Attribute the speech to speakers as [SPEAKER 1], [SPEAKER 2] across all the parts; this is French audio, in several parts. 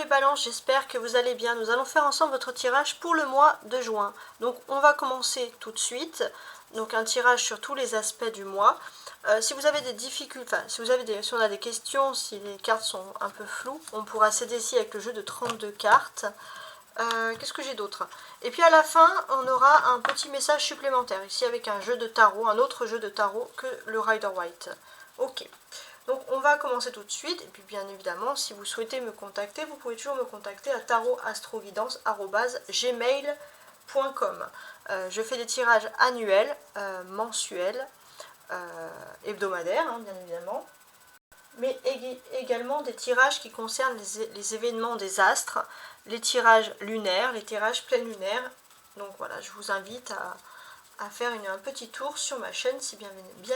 [SPEAKER 1] les balances, j'espère que vous allez bien. Nous allons faire ensemble votre tirage pour le mois de juin. Donc on va commencer tout de suite. Donc un tirage sur tous les aspects du mois. Si vous avez des difficultés, enfin si on a des questions, si les cartes sont un peu floues, on pourra s'aider ici avec le jeu de 32 cartes. Qu'est-ce que j'ai d'autre? Et puis à la fin, on aura un petit message supplémentaire, ici avec un jeu de tarot, un autre jeu de tarot que le Rider-Waite. Ok. Donc on va commencer tout de suite, et puis bien évidemment, si vous souhaitez me contacter, vous pouvez toujours me contacter à tarotastrovidence@gmail.com. Je fais des tirages annuels, mensuels, hebdomadaires, hein, bien évidemment, mais également des tirages qui concernent les événements des astres, les tirages lunaires, les tirages pleins lunaires. Donc voilà, je vous invite à faire un petit tour sur ma chaîne si bien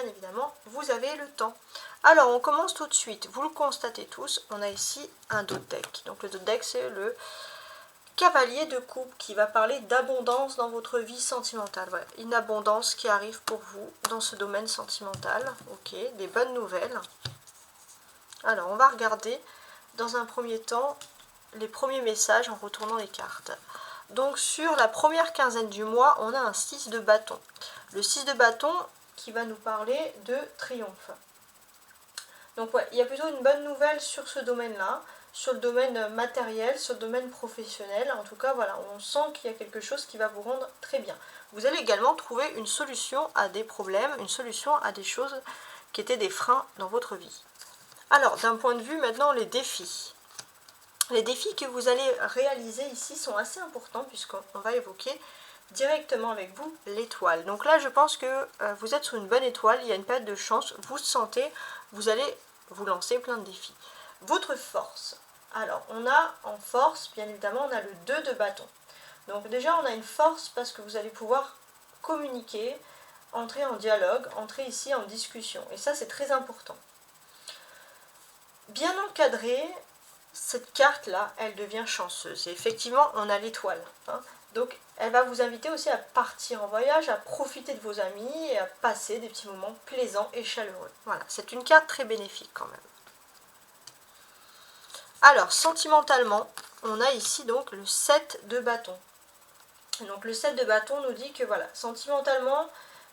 [SPEAKER 1] évidemment vous avez le temps. Alors on commence tout de suite, vous le constatez tous, on a ici un dos de deck. Donc le dos de deck c'est le cavalier de coupe qui va parler d'abondance dans votre vie sentimentale. Voilà, une abondance qui arrive pour vous dans ce domaine sentimental. Ok, des bonnes nouvelles. Alors on va regarder dans un premier temps les premiers messages en retournant les cartes. Donc sur la première quinzaine du mois, on a un 6 de bâton. Le 6 de bâton qui va nous parler de triomphe. Donc ouais, il y a plutôt une bonne nouvelle sur ce domaine-là, sur le domaine matériel, sur le domaine professionnel. En tout cas, voilà, on sent qu'il y a quelque chose qui va vous rendre très bien. Vous allez également trouver une solution à des problèmes, une solution à des choses qui étaient des freins dans votre vie. Alors, d'un point de vue maintenant, les défis. Les défis que vous allez réaliser ici sont assez importants puisqu'on va évoquer directement avec vous l'étoile. Donc là, je pense que vous êtes sur une bonne étoile, il y a une période de chance, vous sentez, vous allez vous lancer plein de défis. Votre force. Alors, on a en force, bien évidemment, on a le 2 de bâton. Donc déjà, on a une force parce que vous allez pouvoir communiquer, entrer en dialogue, entrer ici en discussion. Et ça, c'est très important. Bien encadré, cette carte-là, elle devient chanceuse. Et effectivement, on a l'étoile. Hein. Donc, elle va vous inviter aussi à partir en voyage, à profiter de vos amis et à passer des petits moments plaisants et chaleureux. Voilà, c'est une carte très bénéfique quand même. Alors, sentimentalement, on a ici donc le 7 de bâton. Donc, le 7 de bâton nous dit que voilà, sentimentalement,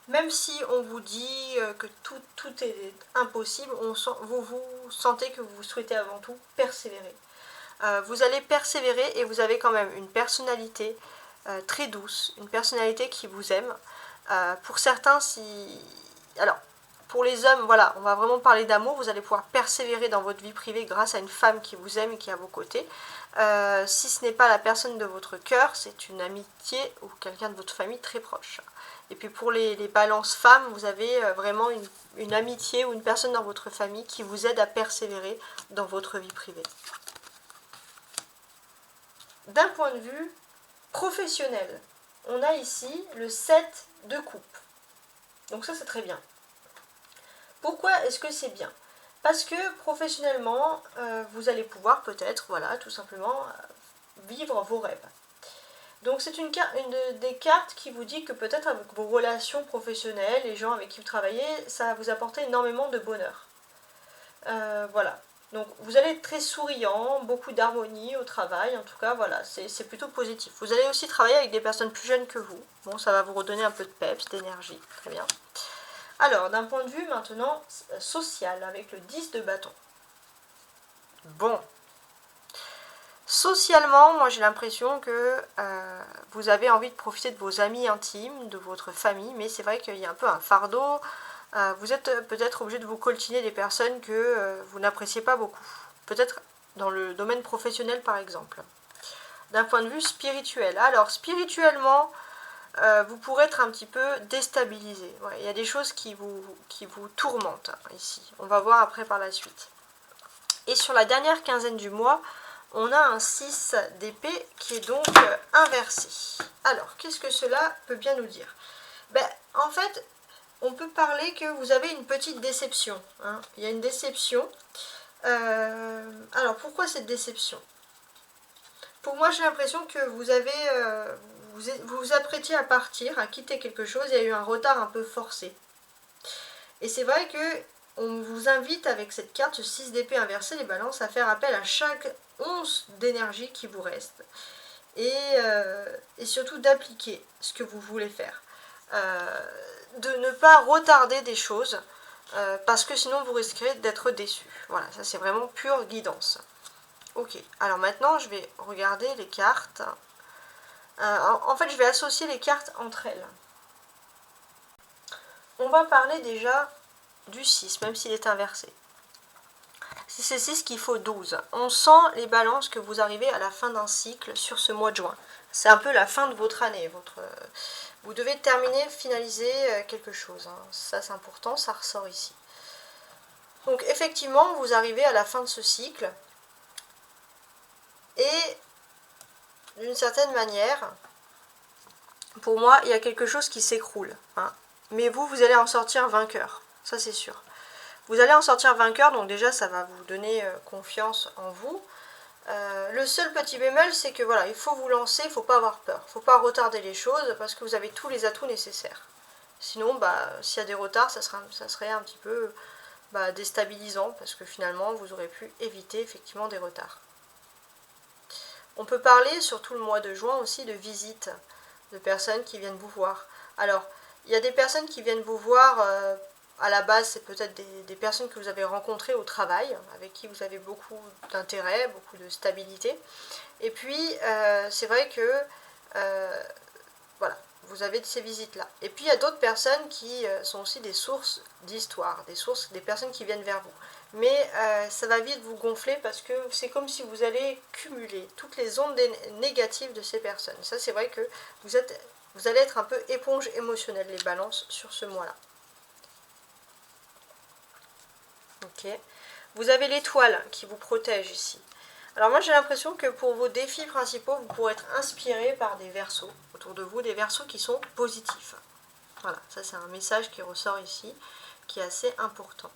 [SPEAKER 1] même si on vous dit que tout est impossible, vous sentez que vous souhaitez avant tout persévérer. Vous allez persévérer et vous avez quand même une personnalité très douce, une personnalité qui vous aime. Pour certains, alors, pour les hommes, voilà, on va vraiment parler d'amour, vous allez pouvoir persévérer dans votre vie privée grâce à une femme qui vous aime et qui est à vos côtés. Si ce n'est pas la personne de votre cœur, c'est une amitié ou quelqu'un de votre famille très proche. Et puis pour les balances femmes, vous avez vraiment une amitié ou une personne dans votre famille qui vous aide à persévérer dans votre vie privée. D'un point de vue professionnel, on a ici le 7 de coupe. Donc ça, c'est très bien. Pourquoi est-ce que c'est bien? Parce que professionnellement, vous allez pouvoir peut-être, voilà, tout simplement, vivre vos rêves. Donc c'est une des cartes qui vous dit que peut-être avec vos relations professionnelles, les gens avec qui vous travaillez, ça va vous apporter énormément de bonheur. Voilà. Donc vous allez être très souriant, beaucoup d'harmonie au travail, en tout cas voilà, c'est plutôt positif. Vous allez aussi travailler avec des personnes plus jeunes que vous. Bon, ça va vous redonner un peu de peps, d'énergie, très bien. Alors, d'un point de vue maintenant social, avec le 10 de bâton. Bon. Socialement, moi j'ai l'impression que vous avez envie de profiter de vos amis intimes, de votre famille, mais c'est vrai qu'il y a un peu un fardeau. Vous êtes peut-être obligé de vous coltiner des personnes que vous n'appréciez pas beaucoup. Peut-être dans le domaine professionnel par exemple. D'un point de vue spirituel. Alors spirituellement, vous pourrez être un petit peu déstabilisé. Ouais, il y a des choses qui vous tourmentent ici. On va voir après par la suite. Et sur la dernière quinzaine du mois, on a un 6 d'épée qui est donc inversé. Alors, qu'est-ce que cela peut bien nous dire? En fait, on peut parler que vous avez une petite déception. Hein. Il y a une déception. Alors, pourquoi cette déception? Pour moi, j'ai l'impression que vous vous apprêtiez à partir, à quitter quelque chose. Il y a eu un retard un peu forcé. Et c'est vrai que on vous invite avec cette carte, ce 6 d'épée inversé, les balances, à faire appel à chaque once d'énergie qui vous reste. Et surtout d'appliquer ce que vous voulez faire. De ne pas retarder des choses, parce que sinon vous risquerez d'être déçu. Voilà, ça c'est vraiment pure guidance. Ok, alors maintenant je vais regarder les cartes. En fait, je vais associer les cartes entre elles. On va parler déjà du 6, même s'il est inversé. Si c'est 6 qu'il faut 12. On sent les balances que vous arrivez à la fin d'un cycle sur ce mois de juin. C'est un peu la fin de votre année. Vous devez terminer, finaliser quelque chose. Ça c'est important, ça ressort ici. Donc effectivement, vous arrivez à la fin de ce cycle. Et d'une certaine manière, pour moi, il y a quelque chose qui s'écroule. Mais vous allez en sortir vainqueur. Ça c'est sûr. Vous allez en sortir vainqueur, donc déjà ça va vous donner confiance en vous. Le seul petit bémol, c'est que voilà, il faut vous lancer, il ne faut pas avoir peur. Il ne faut pas retarder les choses parce que vous avez tous les atouts nécessaires. Sinon, s'il y a des retards, ça serait un petit peu déstabilisant parce que finalement, vous aurez pu éviter effectivement des retards. On peut parler, surtout le mois de juin aussi, de visites, de personnes qui viennent vous voir. Alors, il y a des personnes qui viennent vous voir... à la base, c'est peut-être des personnes que vous avez rencontrées au travail, avec qui vous avez beaucoup d'intérêt, beaucoup de stabilité. Et puis, c'est vrai que, voilà, vous avez ces visites-là. Et puis, il y a d'autres personnes qui sont aussi des sources d'histoire, des personnes qui viennent vers vous. Mais ça va vite vous gonfler parce que c'est comme si vous allez cumuler toutes les ondes négatives de ces personnes. Ça, c'est vrai que vous allez être un peu éponge émotionnelle, les balances, sur ce mois-là. Ok. Vous avez l'étoile qui vous protège ici. Alors moi j'ai l'impression que pour vos défis principaux, vous pourrez être inspiré par des versos autour de vous, des versos qui sont positifs. Voilà, ça c'est un message qui ressort ici, qui est assez important.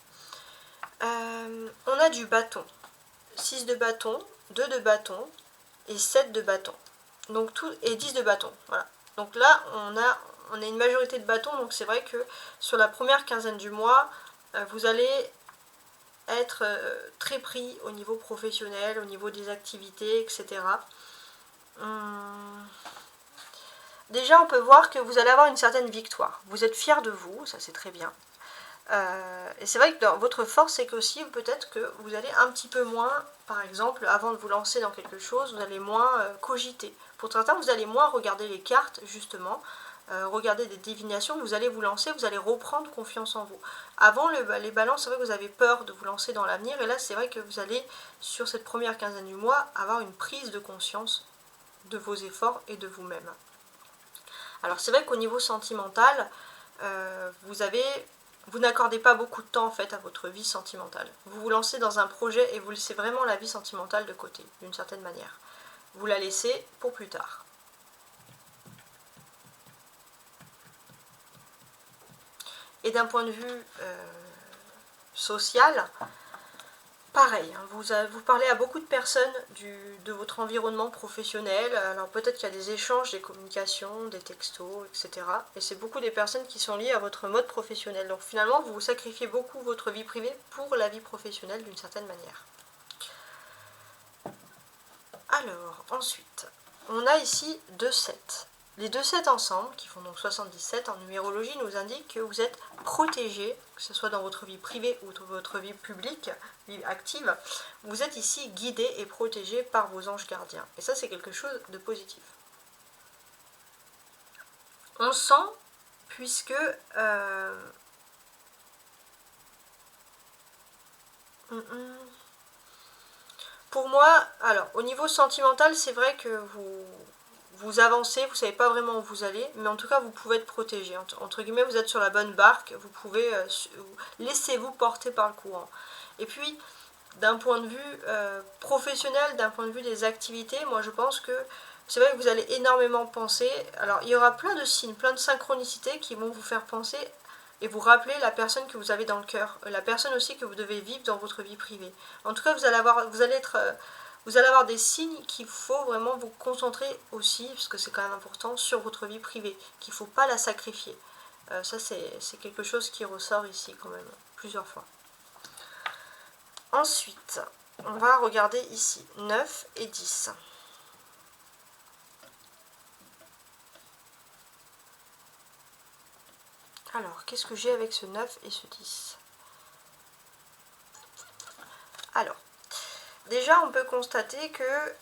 [SPEAKER 1] On a du bâton. 6 de bâton, 2 de bâton et 7 de bâton. Donc et 10 de bâton. Voilà. Donc là on a une majorité de bâtons, donc c'est vrai que sur la première quinzaine du mois, vous allez être très pris au niveau professionnel, au niveau des activités, etc. Déjà, on peut voir que vous allez avoir une certaine victoire. Vous êtes fier de vous, ça c'est très bien. Et c'est vrai que dans votre force, c'est qu'aussi peut-être que vous allez un petit peu moins, par exemple, avant de vous lancer dans quelque chose, vous allez moins cogiter. Pour certains, vous allez moins regarder les cartes, justement, regarder des divinations, vous allez vous lancer, vous allez reprendre confiance en vous. Avant, les balances, c'est vrai que vous avez peur de vous lancer dans l'avenir, et là, c'est vrai que vous allez, sur cette première quinzaine du mois, avoir une prise de conscience de vos efforts et de vous-même. Alors, c'est vrai qu'au niveau sentimental, vous n'accordez pas beaucoup de temps en fait à votre vie sentimentale. Vous vous lancez dans un projet et vous laissez vraiment la vie sentimentale de côté, d'une certaine manière. Vous la laissez pour plus tard. Et d'un point de vue social, pareil, vous parlez à beaucoup de personnes de votre environnement professionnel. Alors peut-être qu'il y a des échanges, des communications, des textos, etc. Et c'est beaucoup des personnes qui sont liées à votre mode professionnel. Donc finalement, vous sacrifiez beaucoup votre vie privée pour la vie professionnelle d'une certaine manière. Alors, ensuite, on a ici 2 7. Les 2 7 ensemble, qui font donc 77 en numérologie, nous indiquent que vous êtes protégé, que ce soit dans votre vie privée ou dans votre vie publique, vie active. Vous êtes ici guidé et protégé par vos anges gardiens. Et ça, c'est quelque chose de positif. On sent, puisque... Pour moi, alors, au niveau sentimental, c'est vrai que vous avancez, vous ne savez pas vraiment où vous allez, mais en tout cas, vous pouvez être protégé. Entre guillemets, vous êtes sur la bonne barque, vous pouvez... laissez-vous porter par le courant. Et puis, d'un point de vue professionnel, d'un point de vue des activités, moi je pense que c'est vrai que vous allez énormément penser. Alors, il y aura plein de signes, plein de synchronicités qui vont vous faire penser et vous rappeler la personne que vous avez dans le cœur, la personne aussi que vous devez vivre dans votre vie privée. En tout cas, vous allez avoir des signes qu'il faut vraiment vous concentrer aussi, parce que c'est quand même important, sur votre vie privée, qu'il ne faut pas la sacrifier. Ça, c'est quelque chose qui ressort ici quand même, plusieurs fois. Ensuite, on va regarder ici 9 et 10. Alors, qu'est-ce que j'ai avec ce 9 et ce 10? Alors, déjà, on peut constater que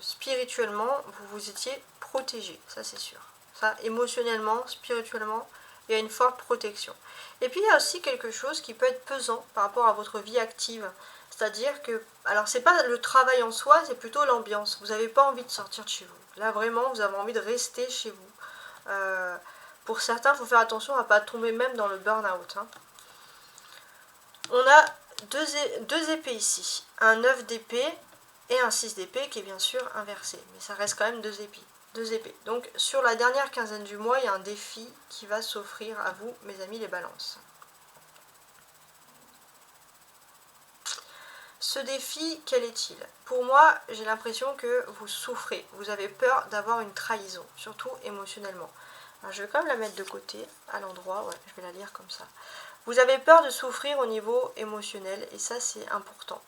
[SPEAKER 1] spirituellement, vous vous étiez protégé, ça c'est sûr. Ça, émotionnellement, spirituellement, il y a une forte protection. Et puis, il y a aussi quelque chose qui peut être pesant par rapport à votre vie active. C'est-à-dire que, alors c'est pas le travail en soi, c'est plutôt l'ambiance. Vous n'avez pas envie de sortir de chez vous. Là, vraiment, vous avez envie de rester chez vous. Pour certains, il faut faire attention à ne pas tomber même dans le burn-out. Hein. On a deux épées ici. Un 9 d'épée et un 6 d'épée qui est bien sûr inversé. Mais ça reste quand même deux épées. Donc sur la dernière quinzaine du mois, il y a un défi qui va s'offrir à vous, mes amis les balances. Ce défi, quel est-il? Pour moi, j'ai l'impression que vous souffrez. Vous avez peur d'avoir une trahison, surtout émotionnellement. Alors, je vais quand même la mettre de côté, à l'endroit, ouais, je vais la lire comme ça. Vous avez peur de souffrir au niveau émotionnel, et ça c'est important.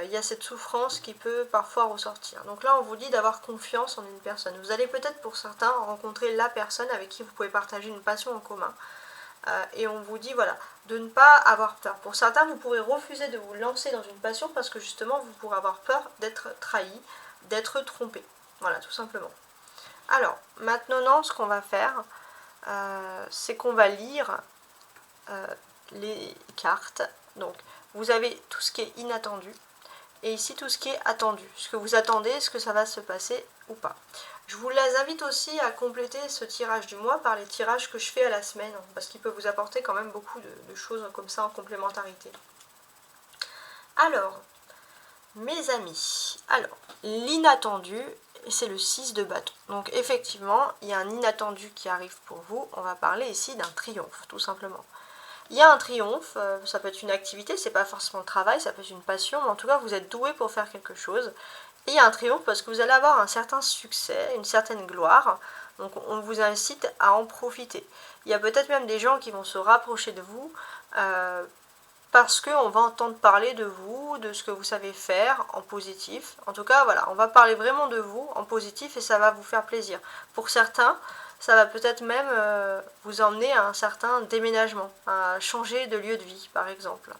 [SPEAKER 1] Il y a cette souffrance qui peut parfois ressortir. Donc là, on vous dit d'avoir confiance en une personne. Vous allez peut-être pour certains rencontrer la personne avec qui vous pouvez partager une passion en commun. Et on vous dit voilà, de ne pas avoir peur. Pour certains, vous pourrez refuser de vous lancer dans une passion parce que justement, vous pourrez avoir peur d'être trahi, d'être trompé. Voilà, tout simplement. Alors, maintenant, ce qu'on va faire, c'est qu'on va lire les cartes. Donc, vous avez tout ce qui est inattendu et ici tout ce qui est attendu. Ce que vous attendez, est-ce que ça va se passer ou pas. Je vous les invite aussi à compléter ce tirage du mois par les tirages que je fais à la semaine, parce qu'il peut vous apporter quand même beaucoup de choses comme ça en complémentarité. Alors, mes amis, l'inattendu, c'est le 6 de bâton. Donc effectivement, il y a un inattendu qui arrive pour vous. On va parler ici d'un triomphe, tout simplement. Il y a un triomphe, ça peut être une activité, c'est pas forcément le travail, ça peut être une passion, mais en tout cas vous êtes doué pour faire quelque chose. Et il y a un triomphe parce que vous allez avoir un certain succès, une certaine gloire, donc on vous incite à en profiter. Il y a peut-être même des gens qui vont se rapprocher de vous parce qu'on va entendre parler de vous, de ce que vous savez faire en positif. En tout cas, voilà, on va parler vraiment de vous en positif et ça va vous faire plaisir. Pour certains, ça va peut-être même vous emmener à un certain déménagement, à changer de lieu de vie, par exemple.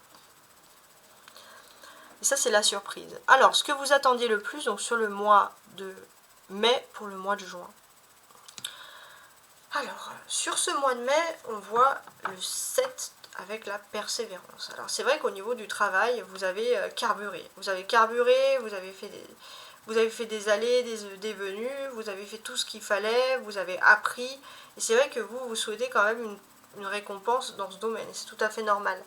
[SPEAKER 1] Et ça, c'est la surprise. Alors, ce que vous attendiez le plus, donc sur le mois de mai pour le mois de juin. Alors, sur ce mois de mai, on voit le 7 avec la persévérance. Alors, c'est vrai qu'au niveau du travail, vous avez carburé. Vous avez carburé, vous avez fait des allées, des venues, vous avez fait tout ce qu'il fallait, vous avez appris. Et c'est vrai que vous souhaitez quand même une récompense dans ce domaine. C'est tout à fait normal.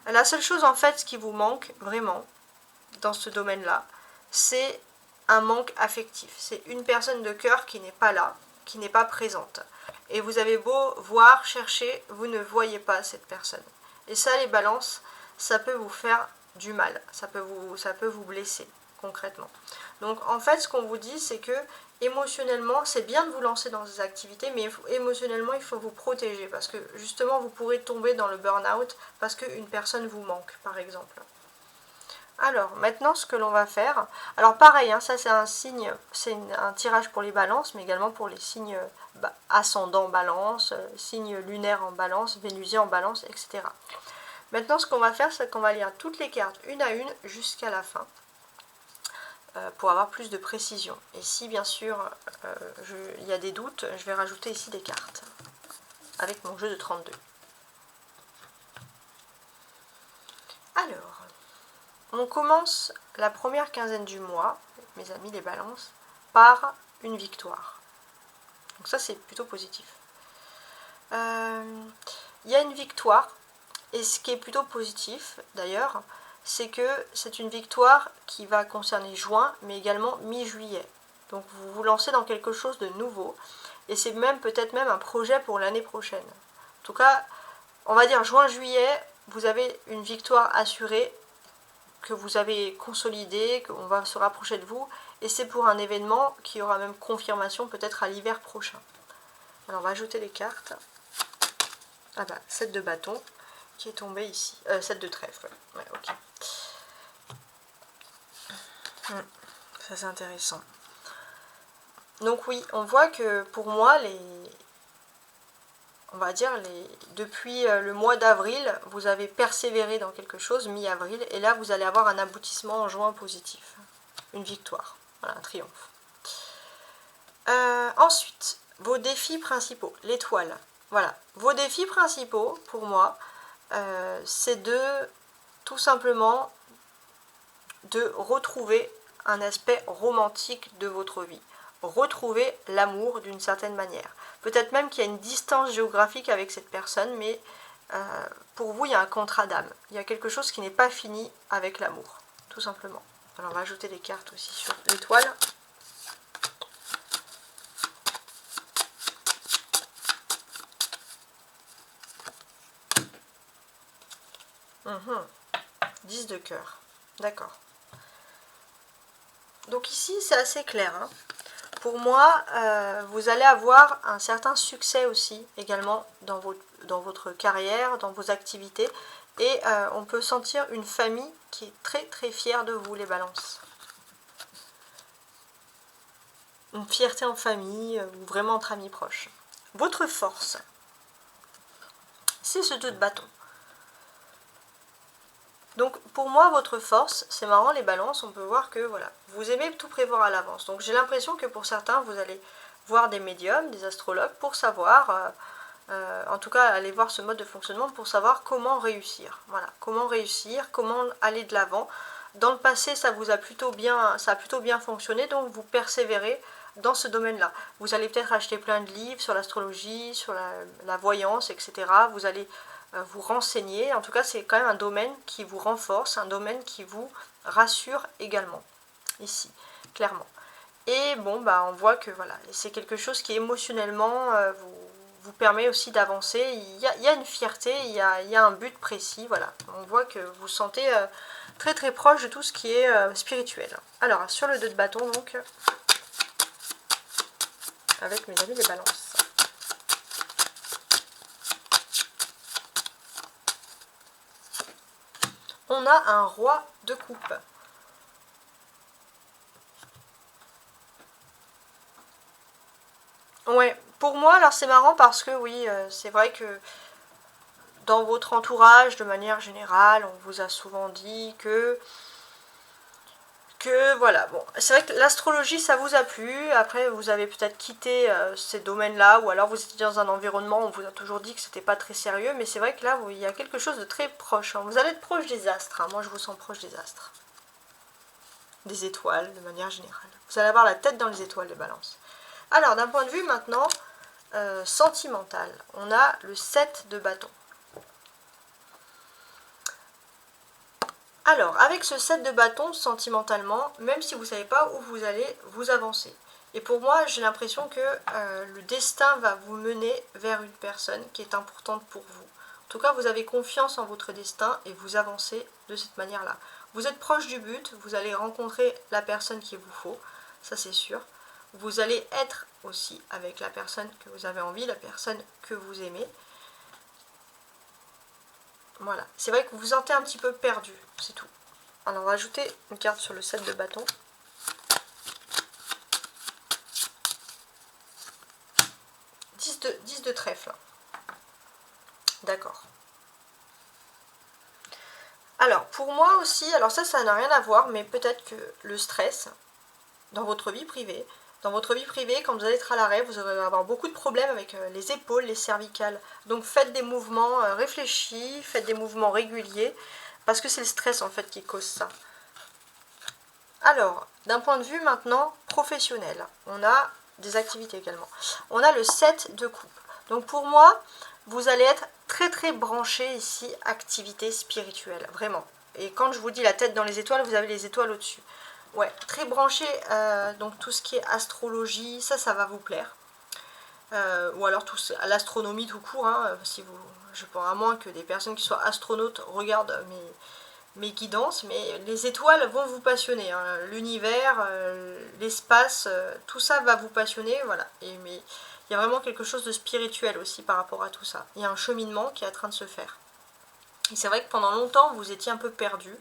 [SPEAKER 1] La seule chose, en fait, ce qui vous manque, vraiment, dans ce domaine-là, c'est un manque affectif. C'est une personne de cœur qui n'est pas là, qui n'est pas présente. Et vous avez beau voir, chercher, vous ne voyez pas cette personne. Et ça, les balances, ça peut vous faire du mal. Ça peut vous blesser, concrètement. Donc, en fait, ce qu'on vous dit, c'est que émotionnellement, c'est bien de vous lancer dans des activités, mais émotionnellement, il faut vous protéger. Parce que, justement, vous pourrez tomber dans le burn-out parce qu'une personne vous manque, par exemple. Alors, maintenant, ce que l'on va faire... Alors, pareil, hein, ça, c'est un signe, c'est un tirage pour les balances, mais également pour les signes ascendant balance, signes lunaires en balance, vénusien en balance, etc. Maintenant, ce qu'on va faire, c'est qu'on va lire toutes les cartes une à une jusqu'à la fin, pour avoir plus de précision. Et si, bien sûr, il y a des doutes, je vais rajouter ici des cartes, avec mon jeu de 32. Alors... On commence la première quinzaine du mois, mes amis les balances, par une victoire. Donc ça, c'est plutôt positif. Il y a une victoire, et ce qui est plutôt positif, d'ailleurs, c'est que c'est une victoire qui va concerner juin, mais également mi-juillet. Donc vous vous lancez dans quelque chose de nouveau, et c'est même peut-être même un projet pour l'année prochaine. En tout cas, on va dire juin-juillet, vous avez une victoire assurée, que vous avez consolidé, qu'on va se rapprocher de vous, et c'est pour un événement qui aura même confirmation peut-être à l'hiver prochain. Alors on va ajouter les cartes. Ah bah, 7 de bâton qui est tombé ici. 7 de trèfle, ouais, ok. Ça c'est intéressant. Donc oui, on voit que pour moi, on va dire, depuis le mois d'avril, vous avez persévéré dans quelque chose, mi-avril, et là vous allez avoir un aboutissement en juin positif. Une victoire, voilà, un triomphe. Ensuite, vos défis principaux, l'étoile. Voilà, vos défis principaux, pour moi, c'est tout simplement de retrouver un aspect romantique de votre vie. Retrouver l'amour d'une certaine manière. Peut-être même qu'il y a une distance géographique avec cette personne, mais pour vous, il y a un contrat d'âme. Il y a quelque chose qui n'est pas fini avec l'amour, tout simplement. Alors, on va ajouter les cartes aussi sur l'étoile. Mmh. 10 de cœur. D'accord. Donc ici, c'est assez clair. Hein. Pour moi, vous allez avoir un certain succès aussi, également, dans votre carrière, dans vos activités. Et on peut sentir une famille qui est très très fière de vous, les balances. Une fierté en famille, ou vraiment entre amis proches. Votre force, c'est ce 2 de bâton. Donc pour moi, votre force, c'est marrant les balances, on peut voir que voilà, vous aimez tout prévoir à l'avance. Donc j'ai l'impression que pour certains, vous allez voir des médiums, des astrologues pour savoir, en tout cas aller voir ce mode de fonctionnement pour savoir comment réussir. Voilà, comment réussir, comment aller de l'avant. Dans le passé, ça a plutôt bien fonctionné, donc vous persévérez dans ce domaine-là. Vous allez peut-être acheter plein de livres sur l'astrologie, sur la voyance, etc. Vous allez vous renseigner. En tout cas, c'est quand même un domaine qui vous renforce, un domaine qui vous rassure également, ici, clairement. Et bon, bah, on voit que voilà, c'est quelque chose qui émotionnellement vous permet aussi d'avancer. Il y a une fierté, il y a un but précis, voilà. On voit que vous sentez très très proche de tout ce qui est spirituel. Alors, sur le 2 de bâton, donc, avec mes amis les balances. On a un roi de coupe. Ouais, pour moi, alors c'est marrant parce que oui, c'est vrai que dans votre entourage, de manière générale, on vous a souvent dit que voilà, bon, c'est vrai que l'astrologie ça vous a plu, après vous avez peut-être quitté ces domaines-là, ou alors vous étiez dans un environnement où on vous a toujours dit que c'était pas très sérieux, mais c'est vrai que là, il y a quelque chose de très proche, hein. Vous allez être proche des astres, hein. Moi je vous sens proche des astres, des étoiles de manière générale. Vous allez avoir la tête dans les étoiles, les balances. Alors, d'un point de vue maintenant sentimental, on a le 7 de bâton. Alors, avec ce 7 de bâton, sentimentalement, même si vous ne savez pas où vous allez, vous avancez. Et pour moi, j'ai l'impression que le destin va vous mener vers une personne qui est importante pour vous. En tout cas, vous avez confiance en votre destin et vous avancez de cette manière-là. Vous êtes proche du but, vous allez rencontrer la personne qu'il vous faut, ça c'est sûr. Vous allez être aussi avec la personne que vous avez envie, la personne que vous aimez. Voilà, c'est vrai que vous vous sentez un petit peu perdu, c'est tout. Alors on va ajouter une carte sur le 7 de bâton. Dix de trèfle. D'accord. Alors pour moi aussi, alors ça n'a rien à voir, mais peut-être que le stress dans votre vie privée, quand vous allez être à l'arrêt, vous allez avoir beaucoup de problèmes avec les épaules, les cervicales. Donc faites des mouvements réfléchis, faites des mouvements réguliers, parce que c'est le stress en fait qui cause ça. Alors, d'un point de vue maintenant professionnel, on a des activités également. On a le 7 de coupe. Donc pour moi, vous allez être très très branché ici, activité spirituelle, vraiment. Et quand je vous dis la tête dans les étoiles, vous avez les étoiles au-dessus. Ouais, très branché, donc tout ce qui est astrologie, ça va vous plaire. Ou alors l'astronomie tout court, hein, si vous, je pense à moins que des personnes qui soient astronautes regardent mes guidances, mais les étoiles vont vous passionner, hein. L'univers, l'espace, tout ça va vous passionner, voilà. Mais il y a vraiment quelque chose de spirituel aussi par rapport à tout ça. Il y a un cheminement qui est en train de se faire. Et c'est vrai que pendant longtemps, vous étiez un peu perdu.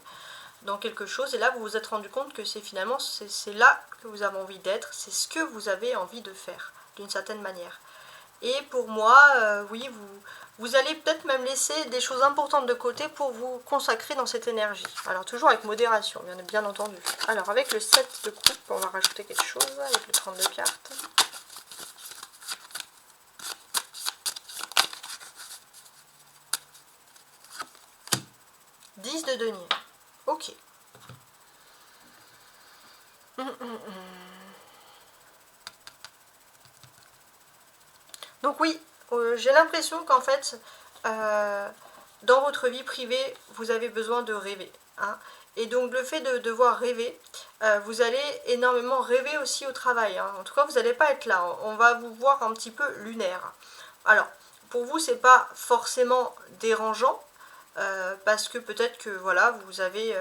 [SPEAKER 1] dans quelque chose, et là vous vous êtes rendu compte que c'est finalement c'est là que vous avez envie d'être, c'est ce que vous avez envie de faire d'une certaine manière. Et pour moi, oui, vous allez peut-être même laisser des choses importantes de côté pour vous consacrer dans cette énergie. Alors toujours avec modération, bien entendu. Alors avec le 7 de coupe, on va rajouter quelque chose avec le 32 cartes. De denier. Ok. Donc oui, j'ai l'impression qu'en fait, dans votre vie privée, vous avez besoin de rêver. Hein. Et donc le fait de devoir rêver, vous allez énormément rêver aussi au travail. Hein. En tout cas, vous n'allez pas être là. On va vous voir un petit peu lunaire. Alors, pour vous, c'est pas forcément dérangeant. Parce que peut-être que voilà, vous savez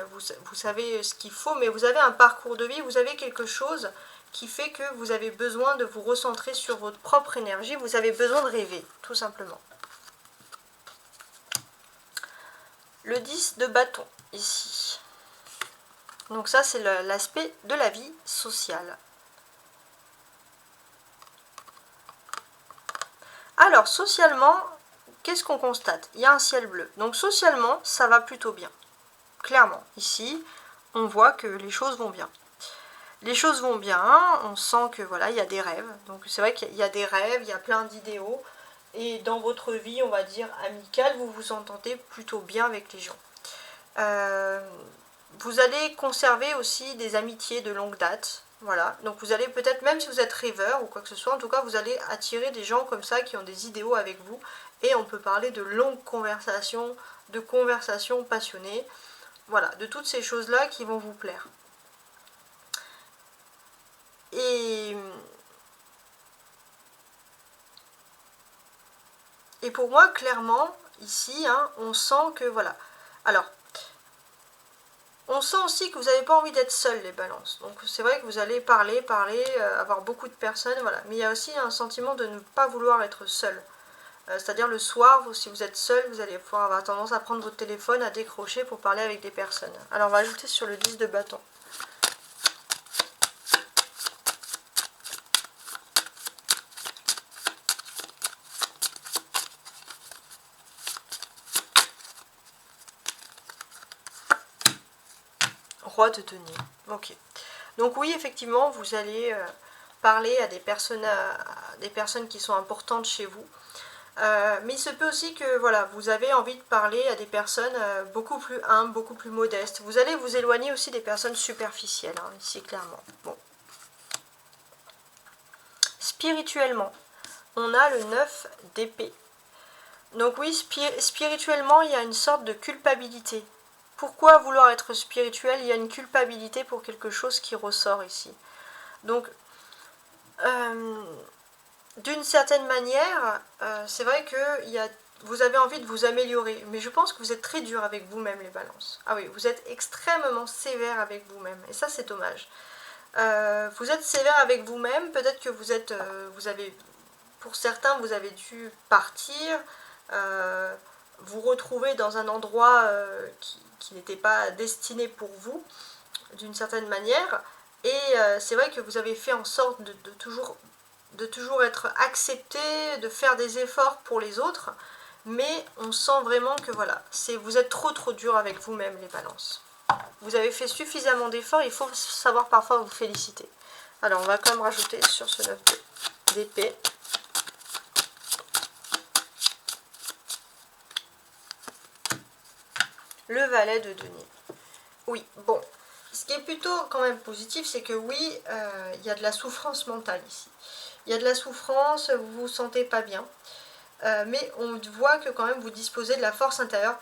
[SPEAKER 1] ce qu'il faut, mais vous avez un parcours de vie, vous avez quelque chose qui fait que vous avez besoin de vous recentrer sur votre propre énergie, vous avez besoin de rêver, tout simplement. Le 10 de bâton, ici. Donc ça, c'est l'aspect de la vie sociale. Alors, socialement, qu'est-ce qu'on constate? Il y a un ciel bleu. Donc socialement, ça va plutôt bien. Clairement, ici, on voit que les choses vont bien. Les choses vont bien, on sent que voilà, il y a des rêves. Donc c'est vrai qu'il y a des rêves, il y a plein d'idéaux. Et dans votre vie, on va dire amicale, vous vous entendez plutôt bien avec les gens. Vous allez conserver aussi des amitiés de longue date. Voilà, donc vous allez peut-être, même si vous êtes rêveur ou quoi que ce soit, en tout cas vous allez attirer des gens comme ça qui ont des idéaux avec vous. Et on peut parler de longues conversations, de conversations passionnées. Voilà, de toutes ces choses-là qui vont vous plaire. Et pour moi, clairement, ici, hein, on sent que, voilà. Alors, on sent aussi que vous n'avez pas envie d'être seul, les balances. Donc, c'est vrai que vous allez parler, avoir beaucoup de personnes, voilà. Mais il y a aussi un sentiment de ne pas vouloir être seul. C'est-à-dire le soir, si vous êtes seul, vous allez pouvoir avoir tendance à prendre votre téléphone, à décrocher pour parler avec des personnes. Alors, on va ajouter sur le 10 de bâton. Roi de denier. Ok. Donc oui, effectivement, vous allez parler à des personnes qui sont importantes chez vous. Mais il se peut aussi que voilà, vous avez envie de parler à des personnes beaucoup plus humbles, beaucoup plus modestes. Vous allez vous éloigner aussi des personnes superficielles, hein, ici clairement. Bon. Spirituellement, on a le 9 d'épée. Donc oui, spirituellement, il y a une sorte de culpabilité. Pourquoi vouloir être spirituel? Il y a une culpabilité pour quelque chose qui ressort ici. Donc, d'une certaine manière, c'est vrai que vous avez envie de vous améliorer. Mais je pense que vous êtes très dur avec vous-même, les balances. Ah oui, vous êtes extrêmement sévère avec vous-même. Et ça, c'est dommage. Vous êtes sévère avec vous-même. Peut-être que pour certains, vous avez dû partir, vous retrouver dans un endroit qui n'était pas destiné pour vous, d'une certaine manière. Et c'est vrai que vous avez fait en sorte de toujours être accepté, de faire des efforts pour les autres. Mais on sent vraiment que voilà, vous êtes trop dur avec vous-même, les balances. Vous avez fait suffisamment d'efforts, il faut savoir parfois vous féliciter. Alors on va quand même rajouter sur ce 9 d'épée. Le valet de denier. Oui, bon. Ce qui est plutôt quand même positif, c'est que oui, il y a de la souffrance mentale ici. Il y a de la souffrance, vous vous sentez pas bien. Mais on voit que quand même vous disposez de la force intérieure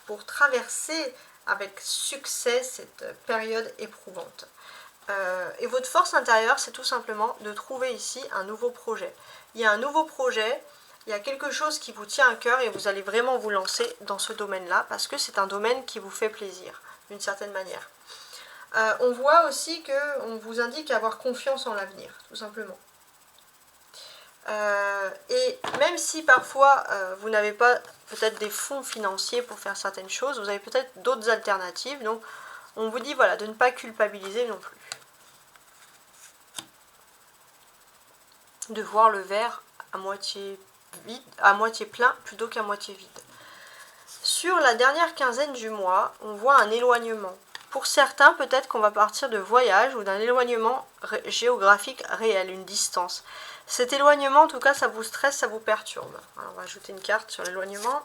[SPEAKER 1] pour traverser avec succès cette période éprouvante. Et votre force intérieure, c'est tout simplement de trouver ici un nouveau projet. Il y a un nouveau projet, il y a quelque chose qui vous tient à cœur et vous allez vraiment vous lancer dans ce domaine-là parce que c'est un domaine qui vous fait plaisir, d'une certaine manière. On voit aussi qu'on vous indique avoir confiance en l'avenir, tout simplement. Et même si parfois vous n'avez pas peut-être des fonds financiers pour faire certaines choses, vous avez peut-être d'autres alternatives. Donc On vous dit voilà, de ne pas culpabiliser non plus. De voir le verre à moitié vide, à moitié plein plutôt qu'à moitié vide. Sur la dernière quinzaine du mois, on voit un éloignement. Pour certains, peut-être qu'on va partir de voyage ou d'un éloignement géographique réel, une distance. Cet éloignement, en tout cas, ça vous stresse, ça vous perturbe. Alors, on va ajouter une carte sur l'éloignement.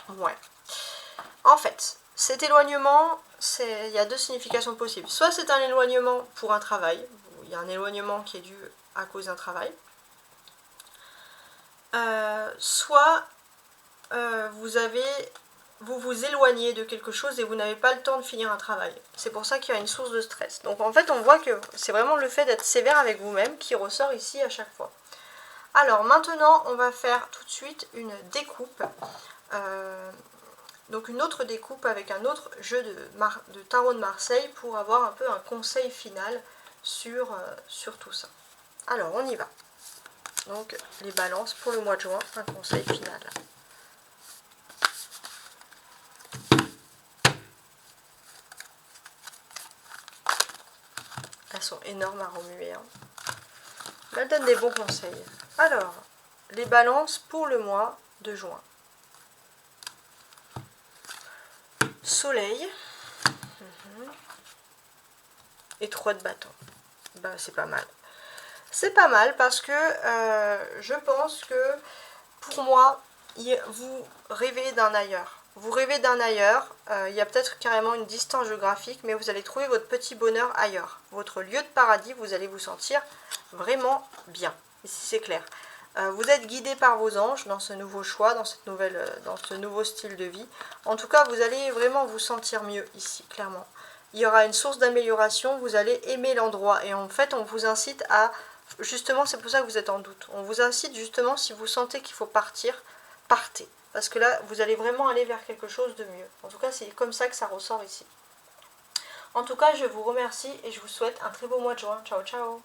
[SPEAKER 1] Ouais. En fait, cet éloignement, il y a deux significations possibles. Soit c'est un éloignement pour un travail, il y a un éloignement qui est dû à cause d'un travail. Soit vous vous éloignez de quelque chose et vous n'avez pas le temps de finir un travail. C'est pour ça qu'il y a une source de stress. Donc en fait, on voit que c'est vraiment le fait d'être sévère avec vous-même qui ressort ici à chaque fois. Alors maintenant, on va faire tout de suite une découpe. Donc une autre découpe avec un autre jeu de tarot de Marseille pour avoir un peu un conseil final sur tout ça. Alors on y va. Donc les balances pour le mois de juin, un conseil final. Elles sont énormes à remuer. Hein. Elles donnent des bons conseils. Alors, les balances pour le mois de juin. Soleil. Et 3 de bâton. Ben, c'est pas mal. C'est pas mal parce que je pense que pour moi, vous rêvez d'un ailleurs. Vous rêvez d'un ailleurs, il y a peut-être carrément une distance géographique, mais vous allez trouver votre petit bonheur ailleurs. Votre lieu de paradis, vous allez vous sentir vraiment bien, ici c'est clair. Vous êtes guidé par vos anges dans ce nouveau choix, dans ce nouveau style de vie. En tout cas, vous allez vraiment vous sentir mieux ici, clairement. Il y aura une source d'amélioration, vous allez aimer l'endroit. Et en fait, on vous incite à... Justement, c'est pour ça que vous êtes en doute. On vous incite justement, si vous sentez qu'il faut partir, partez. Parce que là, vous allez vraiment aller vers quelque chose de mieux. En tout cas, c'est comme ça que ça ressort ici. En tout cas, je vous remercie et je vous souhaite un très beau mois de juin. Ciao, ciao!